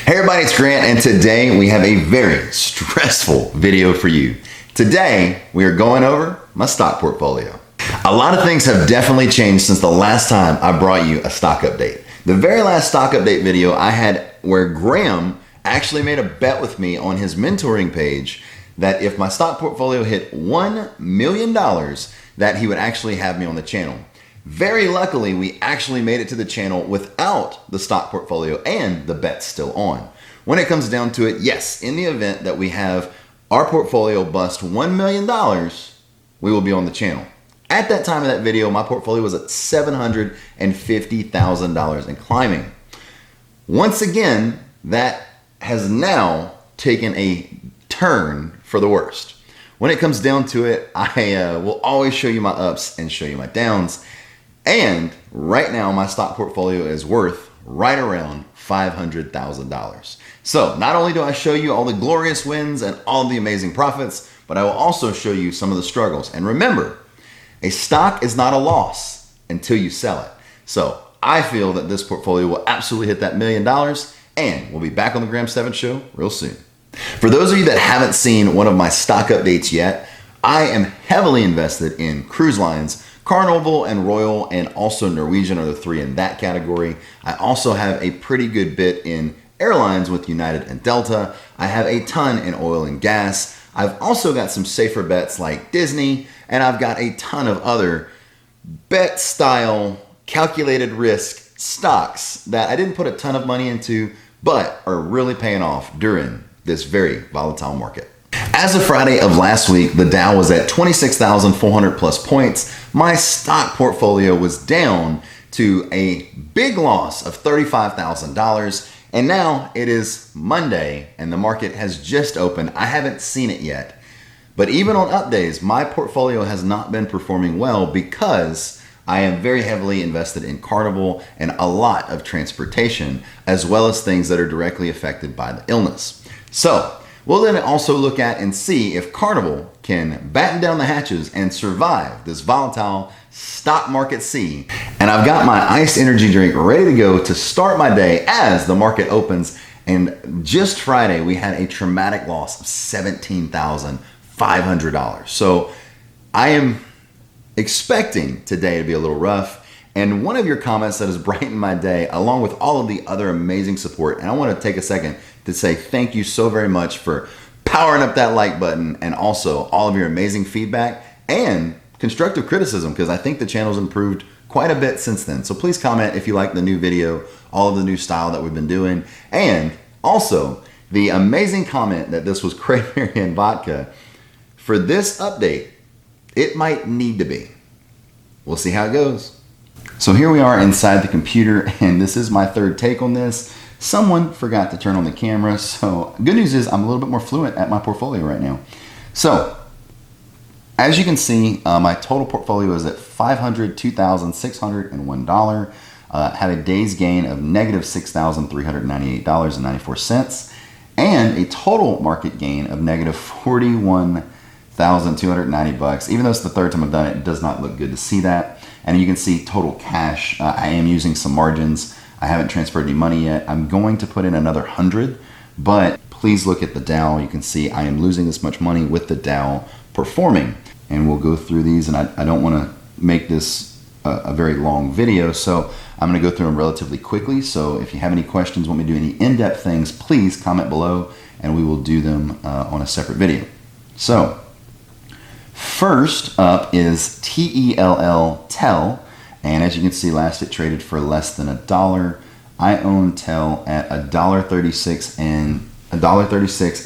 Hey everybody, it's Grant, and today we have a very stressful video for you. Today, we are going over my stock portfolio. A lot of things have definitely changed since the last time I brought you a stock update. The very last stock update video I had where Graham actually made a bet with me on his mentoring page that if my stock portfolio hit $1 million, that he would actually have me on the channel. Very luckily, we actually made it to the channel without the stock portfolio and the bet's still on. When it comes down to it, yes, in the event that we have our portfolio bust $1 million, we will be on the channel. At that time of that video, my portfolio was at $750,000 and climbing. Once again, that has now taken a turn for the worst. When it comes down to it, I will always show you my ups and show you my downs. And right now, my stock portfolio is worth right around $500,000. So not only do I show you all the glorious wins and all the amazing profits, but I will also show you some of the struggles. And remember, a stock is not a loss until you sell it. So I feel that this portfolio will absolutely hit that $1 million, and we'll be back on the Graham Stevens Show real soon. For those of you that haven't seen one of my stock updates yet, I am heavily invested in cruise lines. Carnival and Royal and also Norwegian are the three in that category. I also have a pretty good bit in airlines with United and Delta. I have a ton in oil and gas. I've also got some safer bets like Disney, and I've got a ton of other bet style calculated risk stocks that I didn't put a ton of money into, but are really paying off during this very volatile market. As of Friday of last week, the Dow was at 26,400 plus points. My stock portfolio was down to a big loss of $35,000. And now it is Monday and the market has just opened. I haven't seen it yet. But even on up days, my portfolio has not been performing well because I am very heavily invested in Carnival and a lot of transportation, as well as things that are directly affected by the illness. So we'll then also look at and see if Carnival can batten down the hatches and survive this volatile stock market sea. And I've got my iced energy drink ready to go to start my day as the market opens. And just Friday, we had a traumatic loss of $17,500. So I am expecting today to be a little rough. And one of your comments that has brightened my day, along with all of the other amazing support, and I want to take a second to say thank you so very much for powering up that like button and also all of your amazing feedback and constructive criticism, because I think the channel's improved quite a bit since then. So please comment if you like the new video, all of the new style that we've been doing, and also the amazing comment that this was cranberry and vodka. For this update, it might need to be. We'll see how it goes. So here we are inside the computer, and this is my third take on this. Someone forgot to turn on the camera, so good news is I'm a little bit more fluent at my portfolio right now. So, as you can see, my total portfolio is at $502,601. Had a day's gain of negative $6,398.94, and a total market gain of negative $41,290. Even though it's the third time I've done it, it does not look good to see that. And you can see total cash. I am using some margins. I haven't transferred any money yet. I'm going to put in another 100, but please look at the Dow. You can see I am losing this much money with the Dow performing. And we'll go through these, and I don't want to make this a very long video, so I'm going to go through them relatively quickly. So if you have any questions, want me to do any in-depth things, please comment below, and we will do them on a separate video. So first up is TELL, and as you can see, last it traded for less than $1. I own TELL at $1.36 and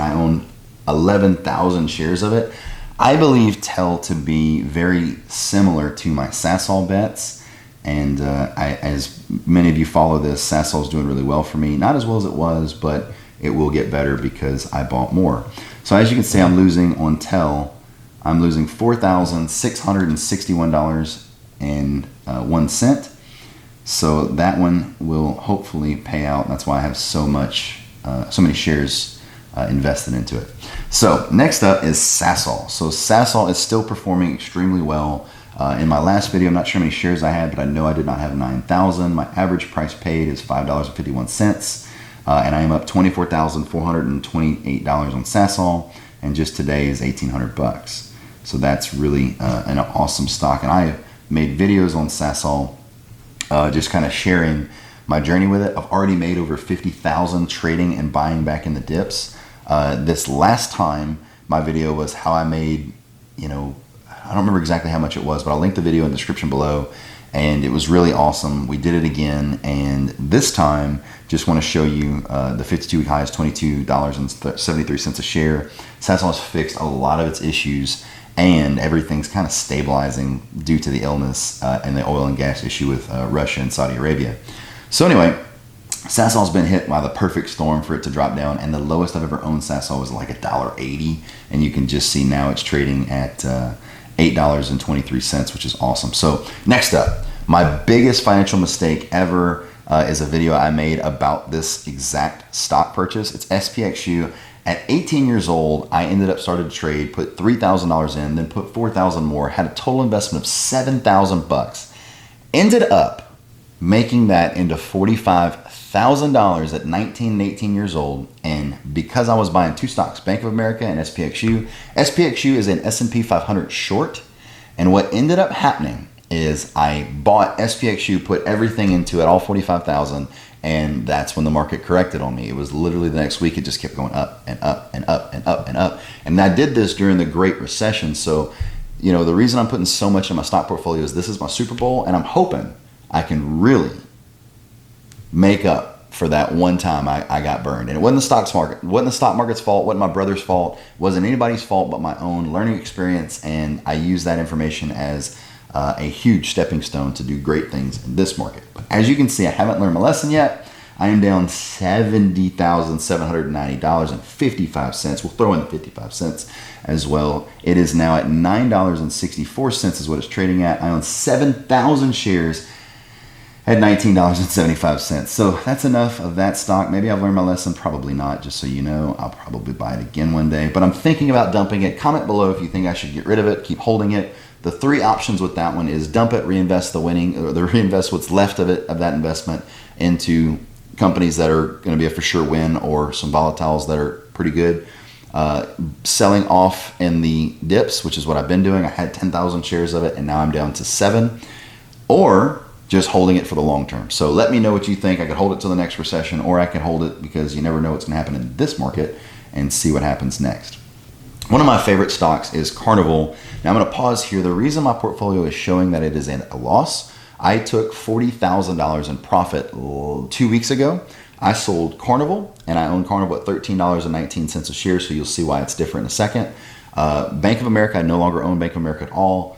I own 11,000 shares of it. I believe TELL to be very similar to my Sasol bets, and as many of you follow this, Sasol's doing really well for me. Not as well as it was, but it will get better because I bought more. So as you can see, I'm losing on TELL. I'm losing $4,661.01. So that one will hopefully pay out. That's why I have so many shares invested into it. So next up is Sasol. So Sasol is still performing extremely well. In my last video, I'm not sure how many shares I had, but I know I did not have 9,000. My average price paid is $5.51. and I am up $24,428 on Sasol, and just today is 1,800 bucks. So that's really an awesome stock. And I made videos on Sasol, just kind of sharing my journey with it. I've already made over 50,000 trading and buying back in the dips. This last time, my video was how I made, I don't remember exactly how much it was, but I'll link the video in the description below. And it was really awesome. We did it again, and this time just want to show you the 52-week high is $22.73 a share. Sasol has fixed a lot of its issues, and everything's kind of stabilizing due to the illness and the oil and gas issue with Russia and Saudi Arabia. So anyway, Sasol's been hit by the perfect storm for it to drop down, and the lowest I've ever owned Sasol was like $1.80, and you can just see now it's trading at $8.23, which is awesome. So next up, my biggest financial mistake ever is a video I made about this exact stock purchase. It's SPXU. At 18 years old, I ended up started to trade, put $3,000 in, then put $4,000 more, had a total investment of $7,000 bucks. Ended up making that into $45,000 at 19 and 18 years old. And because I was buying two stocks, Bank of America and SPXU, SPXU is an S&P 500 short. And what ended up happening is I bought SPXU, put everything into it, all 45,000, and that's when the market corrected on me. It was literally the next week, it just kept going up and up and up and up and up. And I did this during the Great Recession. So, the reason I'm putting so much in my stock portfolio is this is my Super Bowl, and I'm hoping I can really make up for that one time I got burned. And it wasn't the stock market's fault, wasn't my brother's fault, wasn't anybody's fault but my own learning experience, and I use that information as a huge stepping stone to do great things in this market. But as you can see, I haven't learned my lesson yet. I am down $70,790.55. We'll throw in the 55 cents as well. It is now at $9.64 is what it's trading at. I own 7,000 shares at $19.75. So that's enough of that stock. Maybe I've learned my lesson, probably not, just so you know. I'll probably buy it again one day, but I'm thinking about dumping it. Comment below if you think I should get rid of it, keep holding it. The three options with that one is dump it, reinvest the winning, or reinvest what's left of it, of that investment, into companies that are going to be a for sure win, or some volatiles that are pretty good. Selling off in the dips, which is what I've been doing. I had 10,000 shares of it, and now I'm down to 7. Or just holding it for the long term. So let me know what you think. I could hold it till the next recession, or I could hold it because you never know what's going to happen in this market, and see what happens next. One of my favorite stocks is Carnival. Now I'm going to pause here. The reason my portfolio is showing that it is in a loss, I took $40,000 in profit 2 weeks ago. I sold Carnival, and I own Carnival at $13.19 a share, so you'll see why it's different in a second. Bank of America, I no longer own Bank of America at all.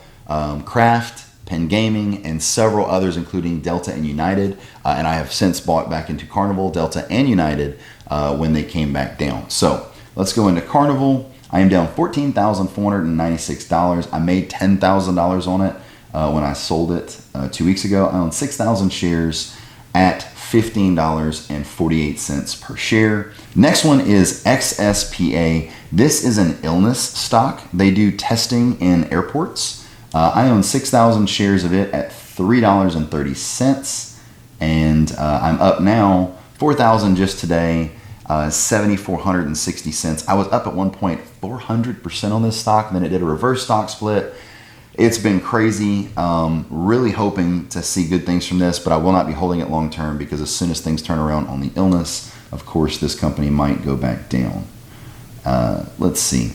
Kraft, Penn Gaming, and several others, including Delta and United. And I have since bought back into Carnival, Delta, and United when they came back down. So let's go into Carnival. I am down $14,496. I made $10,000 on it when I sold it 2 weeks ago. I own 6,000 shares at $15.48 per share. Next one is XSPA. This is an illness stock. They do testing in airports. I own 6,000 shares of it at $3.30. And I'm up now 4,000 just today. 7,460 cents. I was up at one point 400% on this stock, and then it did a reverse stock split. It's been crazy. Really hoping to see good things from this, but I will not be holding it long term, because as soon as things turn around on the illness, of course, this company might go back down. Let's see.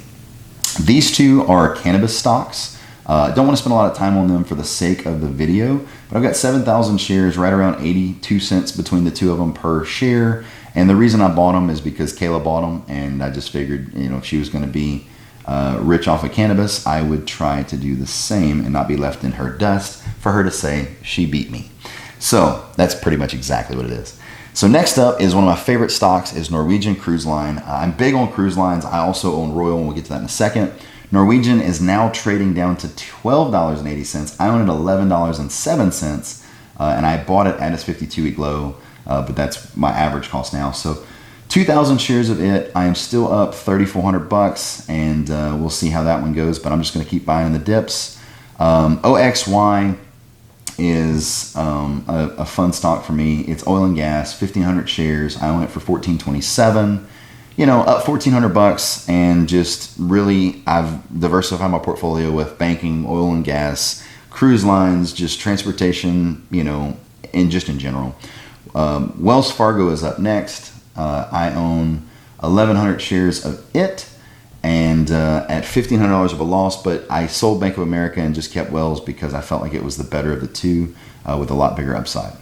These two are cannabis stocks. Don't want to spend a lot of time on them for the sake of the video, but I've got 7,000 shares, right around 82 cents between the two of them per share. And the reason I bought them is because Kayla bought them, and I just figured, if she was going to be rich off of cannabis, I would try to do the same and not be left in her dust for her to say she beat me. So that's pretty much exactly what it is. So next up is one of my favorite stocks is Norwegian Cruise Line. I'm big on cruise lines. I also own Royal, and we'll get to that in a second. Norwegian is now trading down to $12.80. I own it $11.07, and I bought it at its 52-week low. But that's my average cost now. So 2,000 shares of it. I am still up $3,400, and we'll see how that one goes. But I'm just going to keep buying in the dips. OXY is a fun stock for me. It's oil and gas, 1,500 shares. I own it for $14.27. You know, up $1,400, and just really, I've diversified my portfolio with banking, oil and gas, cruise lines, just transportation, you know, and just in general. Wells Fargo is up next. I own 1,100 shares of it, and at $1,500 of a loss, but I sold Bank of America and just kept Wells because I felt like it was the better of the two with a lot bigger upside.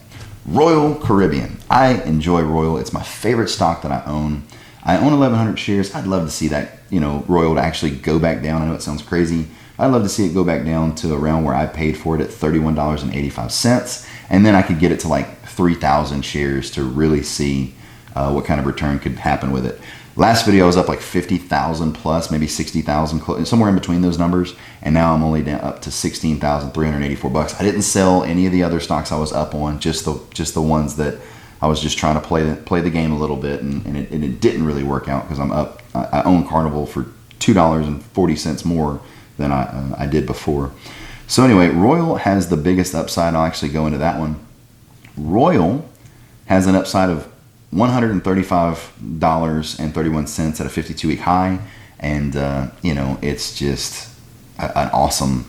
Royal Caribbean. I enjoy Royal. It's my favorite stock that I own. I own 1,100 shares. I'd love to see that, you know, Royal to actually go back down. I know it sounds crazy. I'd love to see it go back down to around where I paid for it at $31.85. And then I could get it to like 3,000 shares to really see what kind of return could happen with it. Last video I was up like 50,000 plus, maybe 60,000, somewhere in between those numbers. And now I'm only down up to $16,384. I didn't sell any of the other stocks I was up on, just the ones that I was just trying to play the game a little bit, and it didn't really work out because I'm up. I own Carnival for $2.40 more than I did before. So anyway, Royal has the biggest upside. I'll actually go into that one. Royal has an upside of $135.31 at a 52-week high, and you know, it's just an awesome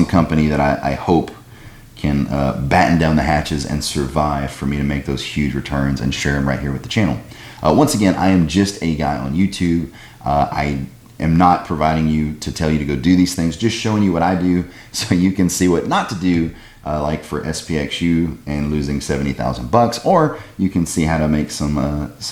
company that I hope can batten down the hatches and survive for me to make those huge returns and share them right here with the channel. Once again, I am just a guy on YouTube. I am not providing you to tell you to go do these things, just showing you what I do so you can see what not to do, like for SPXU and losing 70,000 bucks, or you can see how to make some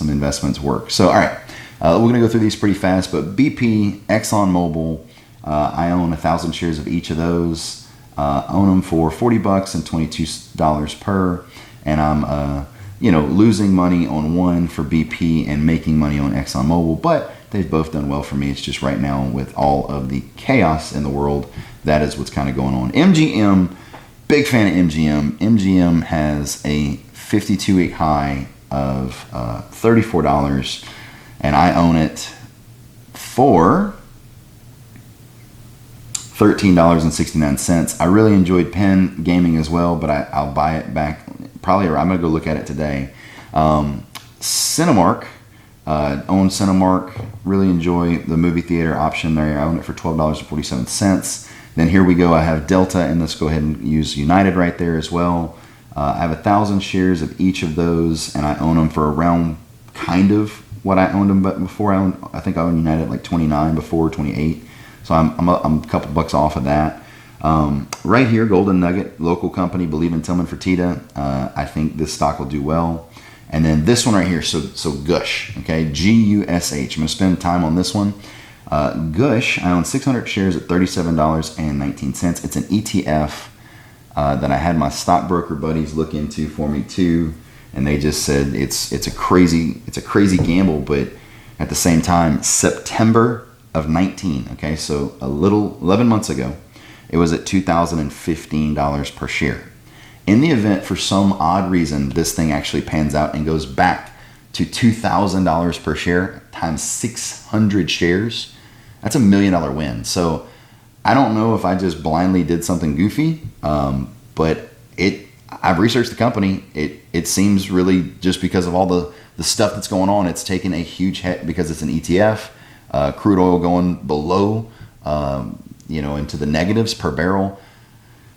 investments work. So, all right, we're going to go through these pretty fast, but BP, ExxonMobil, I own 1,000 shares of each of those. Own them for $40 and $22 per, and I'm you know, losing money on one for BP and making money on ExxonMobil, but they've both done well for me. It's just right now with all of the chaos in the world, that is what's kind of going on. MGM, big fan of MGM. MGM has a 52-week high of $34, and I own it for $13.69. I really enjoyed Penn Gaming as well, but I'll buy it back probably. I'm gonna go look at it today. Cinemark, own Cinemark. Really enjoy the movie theater option there. I own it for $12.47. Then here we go. I have Delta, and let's go ahead and use United right there as well. I have 1,000 shares of each of those, and I own them for around kind of what I owned them, but before I think I owned United at like 29 before, 28. So I'm a couple bucks off of that. Right here, Golden Nugget, local company, believe in Tillman Fertitta. I think this stock will do well. And then this one right here, so GUSH, okay, GUSH. I'm gonna spend time on this one. GUSH, I own 600 shares at $37.19. It's an ETF that I had my stockbroker buddies look into for me too, and they just said it's a crazy gamble, but at the same time, September of 19, okay, so 11 months ago, it was at $2,015 per share. In the event, for some odd reason, this thing actually pans out and goes back to $2,000 per share times 600 shares, that's $1 million win. So I don't know if I just blindly did something goofy, but I've researched the company. It seems really, just because of all the stuff that's going on, it's taken a huge hit because it's an ETF. Crude oil going below, you know, into the negatives per barrel.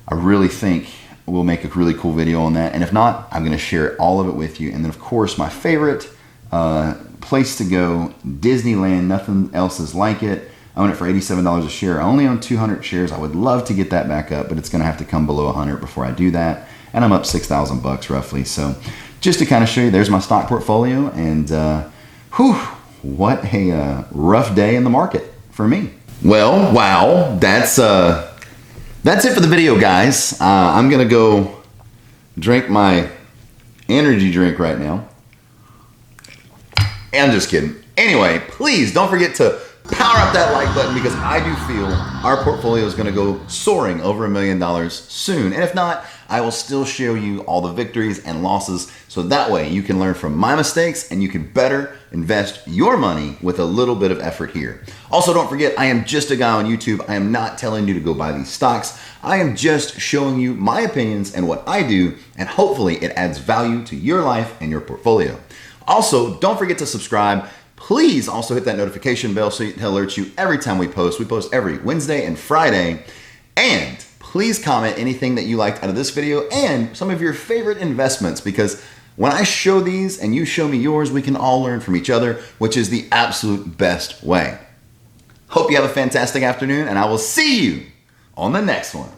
I really think we'll make a really cool video on that. And if not, I'm going to share all of it with you. And then, of course, my favorite place to go, Disneyland. Nothing else is like it. I own it for $87 a share. I only own 200 shares. I would love to get that back up, but it's going to have to come below 100 before I do that. And I'm up 6,000 bucks roughly. So just to kind of show you, there's my stock portfolio. And what a rough day in the market for me. Well, wow, that's it for the video, guys. I'm gonna go drink my energy drink right now. I'm just kidding. Anyway, please don't forget to power up that like button, because I do feel our portfolio is gonna go soaring over $1 million soon. And if not, I will still show you all the victories and losses so that way you can learn from my mistakes and you can better invest your money with a little bit of effort here. Also, don't forget, I am just a guy on YouTube. I am not telling you to go buy these stocks. I am just showing you my opinions and what I do, and hopefully it adds value to your life and your portfolio. Also, don't forget to subscribe. Please also hit that notification bell so it alerts you every time we post. We post every Wednesday and Friday. And please comment anything that you liked out of this video and some of your favorite investments, because when I show these and you show me yours, we can all learn from each other, which is the absolute best way. Hope you have a fantastic afternoon, and I will see you on the next one.